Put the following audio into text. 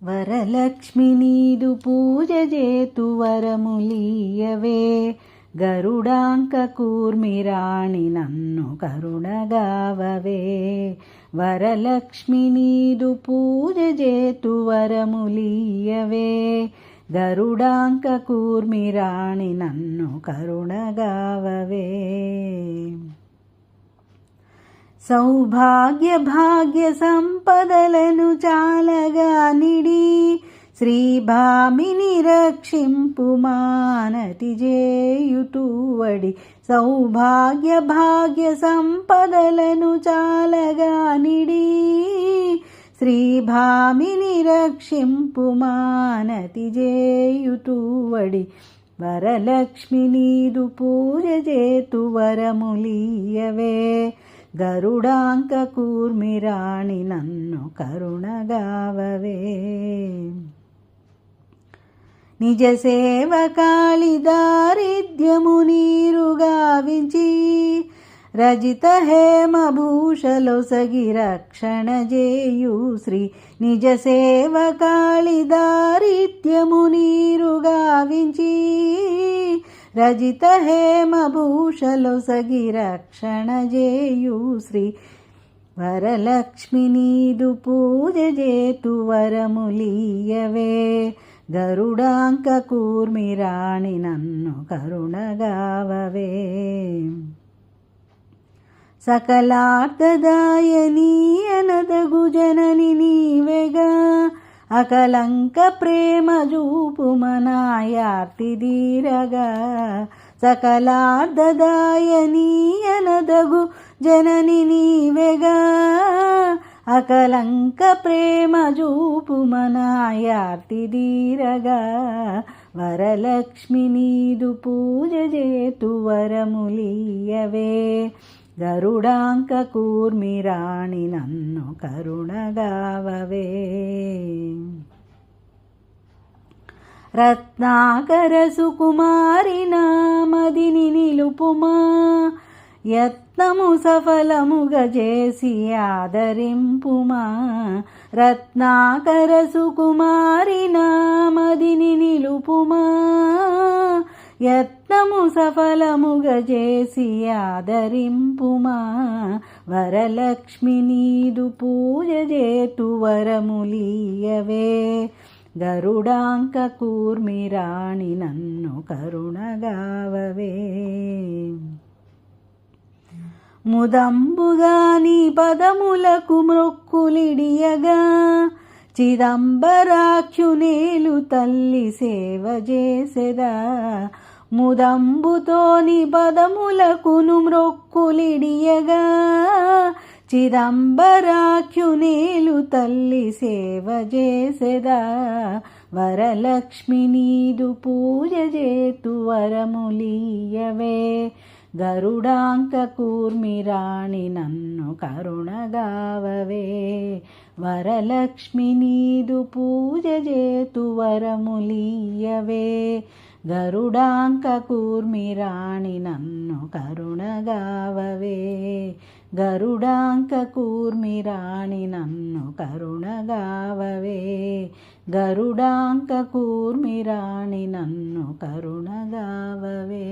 వరలక్ష్మి నీదు పూజ చేతు వరములీయవే, గరుడాంక కూర్మిరాణి నన్ను కరుణగావవే. వరలక్ష్మి నీదు పూజ చేతు వరములీయవే, గరుడాంక కూర్మిరాణి నన్ను కరుణగావవే. సౌభాగ్య భాగ్య సంపదలను చాలగా నిడి, శ్రీభామిని రక్షింపు మానతి జేయుతువడి. సౌభాగ్య భాగ్య సంపదలను చాలగా నిడి, శ్రీభామిని రక్షింపు మానతి జేయుతువడి. వరలక్ష్మి నీదు పూజ చేతు వరములీయవే, గరుడాంక కూర్మిరాణి నన్ను కరుణగావవే. నిజ సేవకాళి దారిద్ర్యము నీరుగావించి, రజిత హేమభూషలొసగి రక్షణ జేయు శ్రీ. నిజ సేవకాళి దారిద్ర్యము నీరుగావించి, రజిత హేమభూషలొసగి రక్షణ జేయు శ్రీ. వరలక్ష్మి నీదు పూజ చేతు వరములీయవే, గరుడాంక కూర్మిరాణి నన్ను కరుణగావవే. సకలార్థదాయని అనదగు జనని నీవెగా, అకలంక ప్రేమ జూపు మనాయార్తి దీరగా. సకలార్థదాయని అనదగు జనని నీవెగా, అకలంక ప్రేమ జూపు మనాయార్తి దీరగా. వరలక్ష్మి నీదు పూజ చేతు వరములీయవే, గరుడాంక కూర్మిరాణి నన్ను కరుణగావవే. రత్నాకర సుకుమారి నామదిని నిలుపుమా, యత్నము సఫలముగా చేసి ఆదరింపుమా. రత్నాకర సుకుమారి నామదిని నిలుపుమా, యత్నము సఫలముగా చేసి ఆదరింపుమా. వరలక్ష్మి నీదు పూజ చేతు వరములీయవే, గరుడాంక కూర్మిరాణి నన్ను కరుణగావవే. ముదంబుగా నీ పదములకు మ్రొక్కులిడియగా, చిదంబరాక్షునేలు తల్లి సేవ చేసెదా. ముదంబుతో నీ పదములకును మ్రొక్కులిడియగా, చిదంబరాక్షునేలు తల్లి సేవ చేసెదా. వరలక్ష్మి నీదు పూజ చేతు వరములీయవే, గరుడాంక కూర్మిరాణి నన్ను కరుణగావవే. వరలక్ష్మి నీదు పూజ చేతు వరములీయవే, గరుడాంక కూర్మిరాణి నన్ను కరుణగావవే. గరుడాంక కూర్మిరాణి నన్ను కరుణగావవే. గరుడాంక కూర్మిరాణి నన్ను కరుణగావవే.